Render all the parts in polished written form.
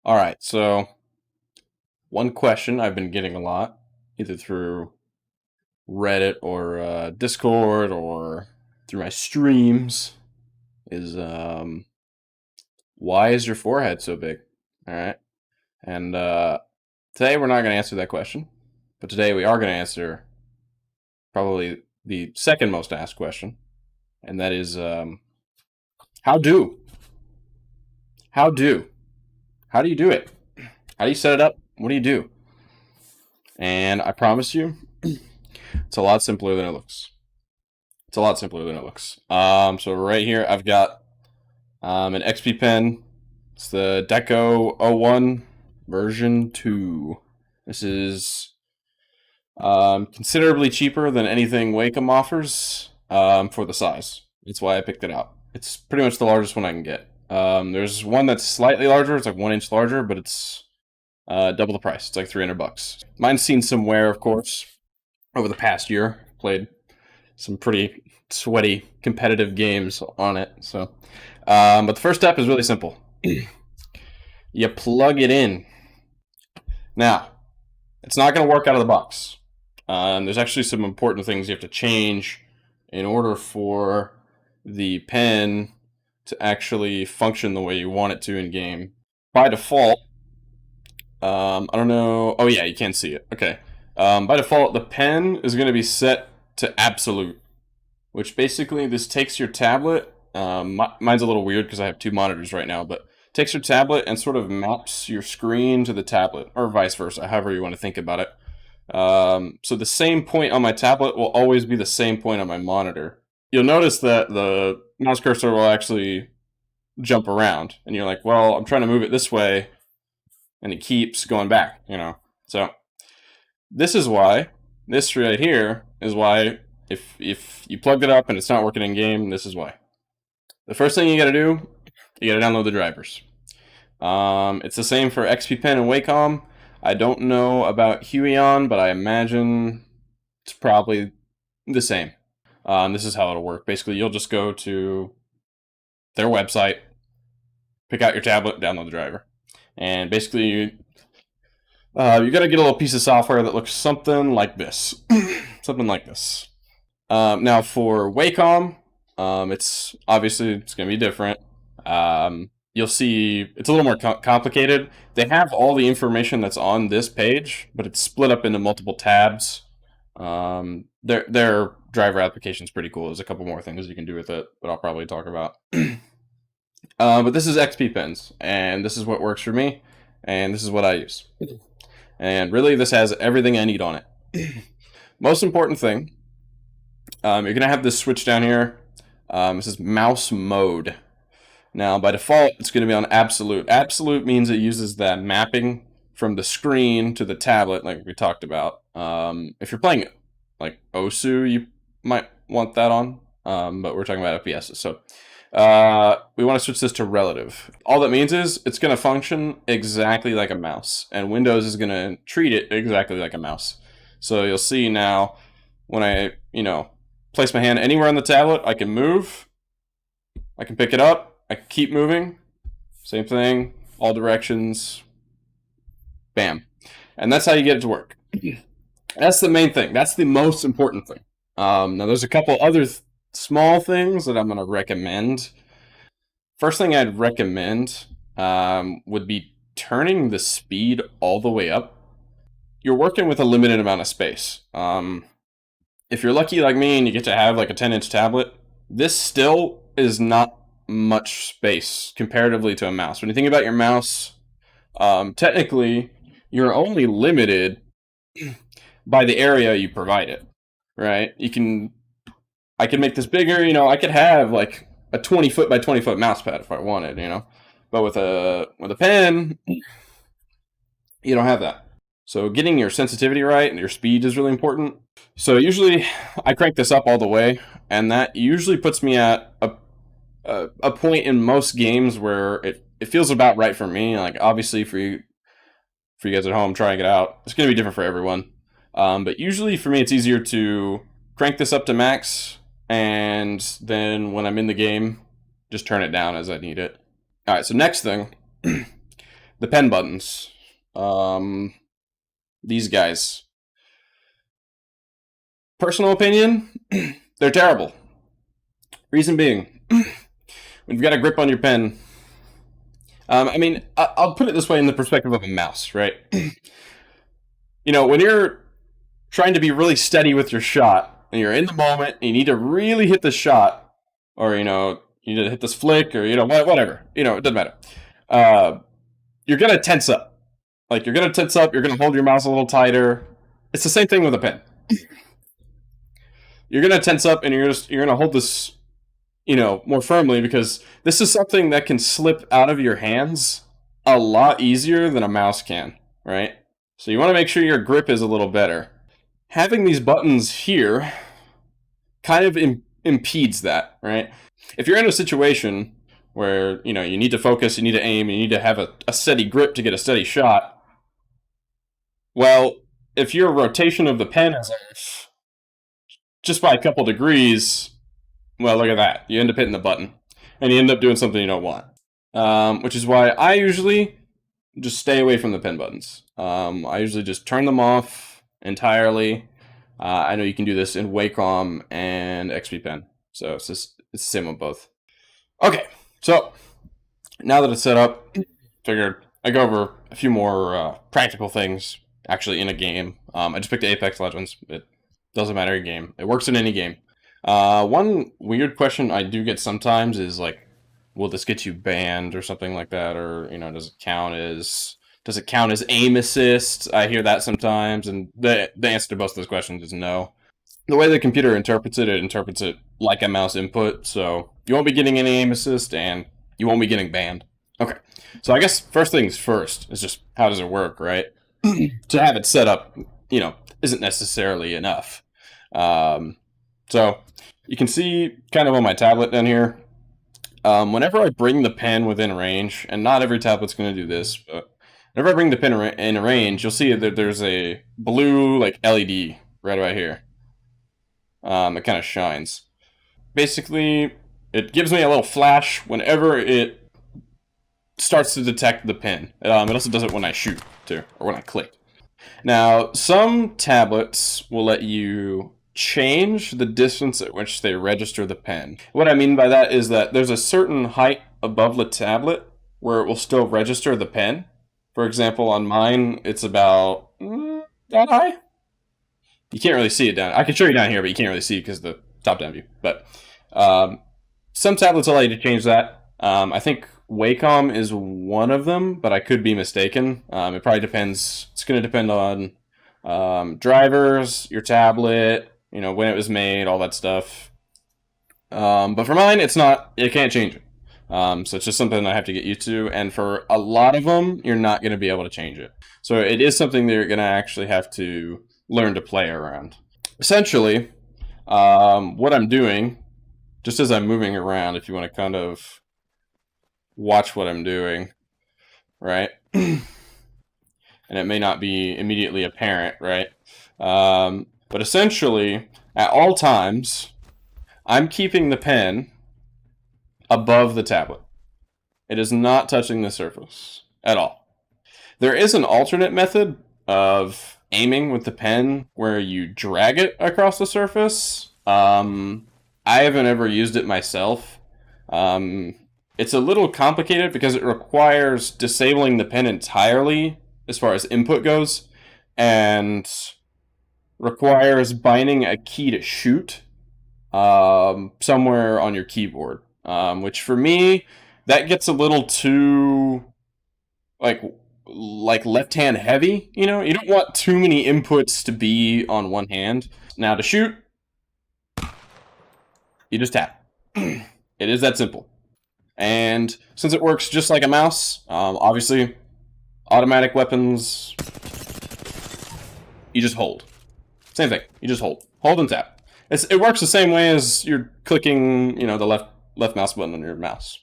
All right, so one question I've been getting a lot, either through Reddit or Discord or through my streams, is why is your forehead so big? All right, and today we're not going to answer that question, but today we are going to answer probably the second most asked question, and that is how do how do how do you do it? How do you set it up? What do you do? And I promise you, it's a lot simpler than it looks. It's a lot simpler than it looks. So right here, I've got an XP pen. It's the Deco 01 version 2. This is considerably cheaper than anything Wacom offers for the size. That's why I picked it out. It's pretty much the largest one I can get. There's one that's slightly larger. It's like 1 inch larger, but it's double the price. It's like $300. Mine's seen some wear, of course, over the past year. Played some pretty sweaty competitive games on it. So, but the first step is really simple. You plug it in. Now, it's not going to work out of the box. There's actually some important things you have to change in order for the pen to actually function the way you want it to in game. By default, I don't know. Oh yeah, you can't see it. Okay. By default, the pen is going to be set to absolute, which basically this takes your tablet. Mine's a little weird because I have 2 monitors right now, but takes your tablet and sort of maps your screen to the tablet, or vice versa, however you want to think about it. So the same point on my tablet will always be the same point on my monitor. You'll notice that the mouse cursor will actually jump around, and you're like, well, I'm trying to move it this way, and it keeps going back, So this is why, this right here is why if you plugged it up and it's not working in game, this is why. The first thing you gotta do, you gotta download the drivers. It's the same for XP Pen and Wacom. I don't know about Huion, but I imagine it's probably the same. This is how it'll work. Basically, you'll just go to their website, pick out your tablet, download the driver. And basically, you gotta get a little piece of software that looks something like this. Something like this. Now for Wacom, it's gonna be different. You'll see it's a little more complicated. They have all the information that's on this page, but it's split up into multiple tabs. Their driver application is pretty cool. There's a couple more things you can do with it, but I'll probably talk about. But this is XP Pens, and this is what works for me, and this is what I use. And really, this has everything I need on it. Most important thing, you're going to have this switch down here. This is mouse mode. Now, by default, it's going to be on absolute. Absolute means it uses that mapping from the screen to the tablet, like we talked about. If you're playing like OSU, you might want that on, but we're talking about FPS. So we want to switch this to relative. All that means is it's going to function exactly like a mouse, and Windows is going to treat it exactly like a mouse. So you'll see now when I, place my hand anywhere on the tablet, I can move, I can pick it up, I can keep moving, same thing, all directions, bam. And that's how you get it to work. That's the main thing. That's the most important thing. Now there's a couple other small things that I'm going to recommend. First thing I'd recommend would be turning the speed all the way up. You're working with a limited amount of space. If you're lucky like me and you get to have like a 10-inch tablet, this still is not much space comparatively to a mouse. When you think about your mouse, technically, you're only limited by the area you provide it, right? I can make this bigger, I could have like a 20 foot by 20 foot mouse pad if I wanted, but with a pen, you don't have that. So getting your sensitivity right and your speed is really important. So usually I crank this up all the way, and that usually puts me at a point in most games where it feels about right for me. Like obviously for you guys at home trying it out, it's going to be different for everyone. But usually for me it's easier to crank this up to max, and then when I'm in the game, just turn it down as I need it. All right, so next thing, the pen buttons. These guys. Personal opinion, they're terrible. Reason being, when you've got a grip on your pen, I mean, I'll put it this way in the perspective of a mouse, right? You know, when you're trying to be really steady with your shot, and you're in the moment, and you need to really hit the shot, or, you know, you need to hit this flick, or, you know, whatever. You know, it doesn't matter. You're going to tense up. Like, you're going to tense up, you're going to hold your mouse a little tighter. It's the same thing with a pen. You're going to tense up, and you're going to hold this, you know, more firmly, because this is something that can slip out of your hands a lot easier than a mouse can, right? So you want to make sure your grip is a little better. Having these buttons here kind of impedes that, right? If you're in a situation where, you know, you need to focus, you need to aim, you need to have a steady grip to get a steady shot, well, if your rotation of the pen is off just by a couple degrees, well, look at that. You end up hitting the button, and you end up doing something you don't want. Which is why I usually just stay away from the pen buttons. I usually just turn them off entirely. I know you can do this in Wacom and XP Pen, so it's the same on both. Okay, so now that it's set up, figured I go over a few more practical things actually in a game. I just picked Apex Legends. It doesn't matter your game. It works in any game. One weird question I do get sometimes is like, will this get you banned or something like that? Or, you know, does it count as aim assist? I hear that sometimes, and the answer to both of those questions is no. The way the computer interprets it like a mouse input, so you won't be getting any aim assist, and you won't be getting banned. Okay, so I guess first things first is just how does it work, right? To have it set up, you know, isn't necessarily enough. So you can see kind of on my tablet down here, whenever I bring the pen within range, and not every tablet's going to do this, but whenever I bring the pen in range, you'll see that there's a blue like LED right about here. It kind of shines. Basically, it gives me a little flash whenever it starts to detect the pin. It also does it when I shoot, too, or when I click. Now, some tablets will let you change the distance at which they register the pen. What I mean by that is that there's a certain height above the tablet where it will still register the pen. For example, on mine, it's about that high. You can't really see it down. I can show you down here, but you can't really see it because of the top-down view. But some tablets allow you to change that. I think Wacom is one of them, but I could be mistaken. It probably depends. It's going to depend on drivers, your tablet, you know, when it was made, all that stuff. But for mine, it's not. You can't change it. So it's just something I have to get used to. And for a lot of them, you're not going to be able to change it. So it is something that you're going to actually have to learn to play around. Essentially, what I'm doing, just as I'm moving around, if you want to kind of watch what I'm doing, right? And it may not be immediately apparent, right? But essentially, at all times, I'm keeping the pen above the tablet. It is not touching the surface at all. There is an alternate method of aiming with the pen where you drag it across the surface. I haven't ever used it myself. It's a little complicated because it requires disabling the pen entirely as far as input goes, and requires binding a key to shoot somewhere on your keyboard. Which for me, that gets a little too like left-hand heavy, you know? You don't want too many inputs to be on one hand. Now to shoot, you just tap. It is that simple. And since it works just like a mouse, obviously, automatic weapons, you just hold. Same thing, you just hold. Hold and tap. It works the same way as you're clicking, you know, the left mouse button on your mouse.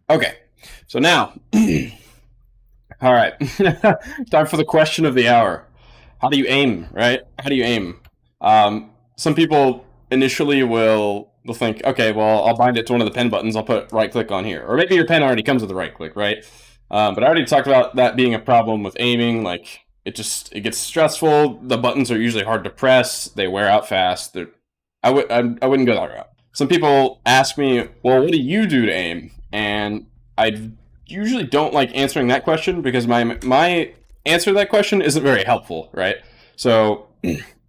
Okay, so now, all right, time for the question of the hour. How do you aim, right? How do you aim? Some people initially will think, okay, well, I'll bind it to one of the pen buttons. I'll put right click on here. Or maybe your pen already comes with a right click, right? But I already talked about that being a problem with aiming. Like it gets stressful. The buttons are usually hard to press. They wear out fast. I wouldn't go that route. Some people ask me, well, what do you do to aim? And I usually don't like answering that question because my answer to that question isn't very helpful, right? So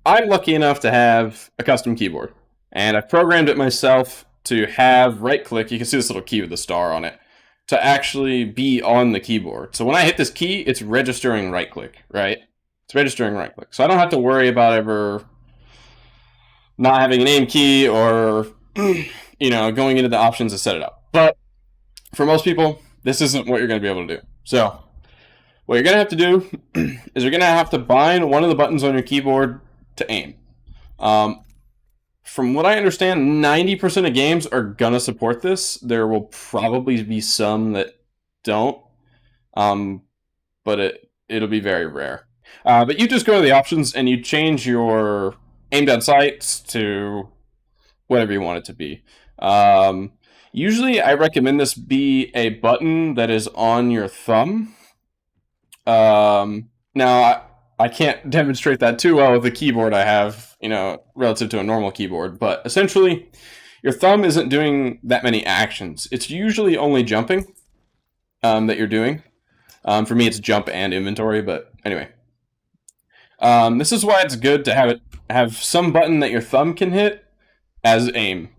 I'm lucky enough to have a custom keyboard, and I've programmed it myself to have right click. You can see this little key with the star on it to actually be on the keyboard. So when I hit this key, it's registering right click, right? It's registering right click. So I don't have to worry about ever not having an aim key or going into the options to set it up. But for most people, this isn't what you're going to be able to do. So what you're going to have to do is you're going to have to bind one of the buttons on your keyboard to aim. From what I understand, 90% of games are going to support this. There will probably be some that don't, but it'll be very rare. But you just go to the options and you change your aim down sights to whatever you want it to be. Usually, I recommend this be a button that is on your thumb. Now, I can't demonstrate that too well with the keyboard I have, relative to a normal keyboard. But essentially, your thumb isn't doing that many actions. It's usually only jumping that you're doing. For me, it's jump and inventory. But anyway, this is why it's good to have some button that your thumb can hit as aim.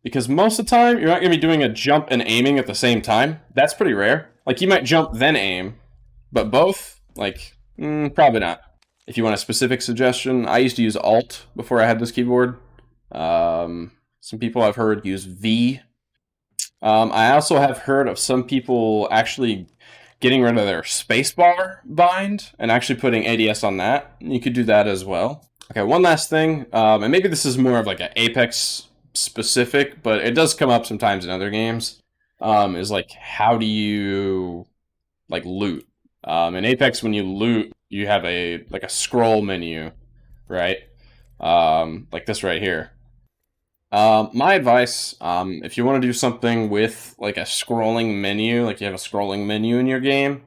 Because most of the time, you're not going to be doing a jump and aiming at the same time. That's pretty rare. Like, you might jump then aim, but both, probably not. If you want a specific suggestion, I used to use Alt before I had this keyboard. Some people I've heard use V. I also have heard of some people actually getting rid of their spacebar bind and actually putting ADS on that. You could do that as well. Okay, one last thing, and maybe this is more of like an Apex specific, but it does come up sometimes in other games, is like, how do you loot? In Apex, when you loot, you have a scroll menu, right? Like this right here. My advice, if you want to do something with like a scrolling menu, like you have a scrolling menu in your game,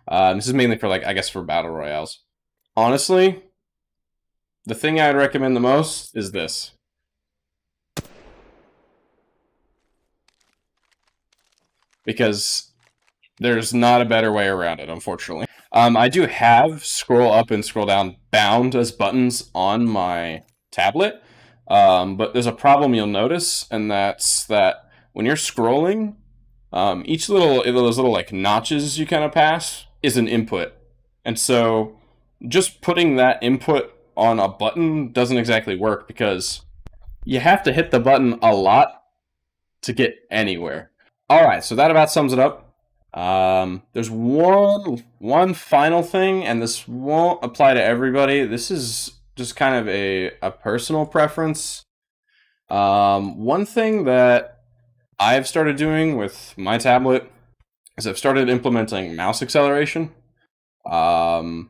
this is mainly for for battle royales. Honestly, the thing I'd recommend the most is this. Because there's not a better way around it, unfortunately. I do have scroll up and scroll down bound as buttons on my tablet, but there's a problem you'll notice, and that's that when you're scrolling, each those little notches you kind of pass is an input, and so just putting that input on a button doesn't exactly work because you have to hit the button a lot to get anywhere. All right, so that about sums it up. There's one final thing, and this won't apply to everybody. This is just kind of a personal preference. One thing that I've started doing with my tablet is I've started implementing mouse acceleration. Now,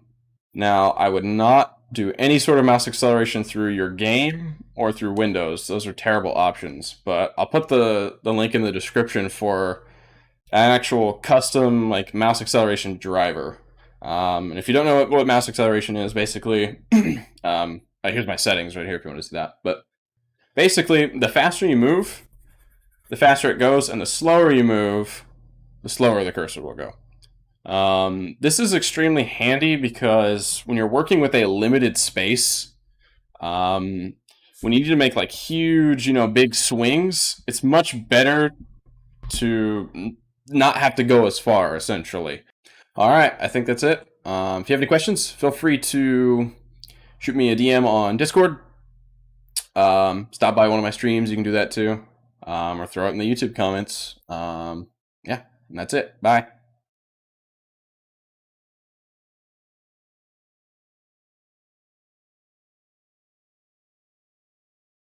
I would not do any sort of mouse acceleration through your game or through Windows. Those are terrible options. But I'll put the link in the description for an actual custom mouse acceleration driver. And if you don't know what mouse acceleration is, basically, here's my settings right here if you want to see that. But basically, the faster you move, the faster it goes, and the slower you move, the slower the cursor will go. This is extremely handy because when you're working with a limited space, when you need to make huge, big swings, it's much better to not have to go as far, essentially. All right, I think that's it. If you have any questions, feel free to shoot me a DM on Discord. Stop by one of my streams, you can do that too. Or throw it in the YouTube comments. Yeah, and that's it. Bye.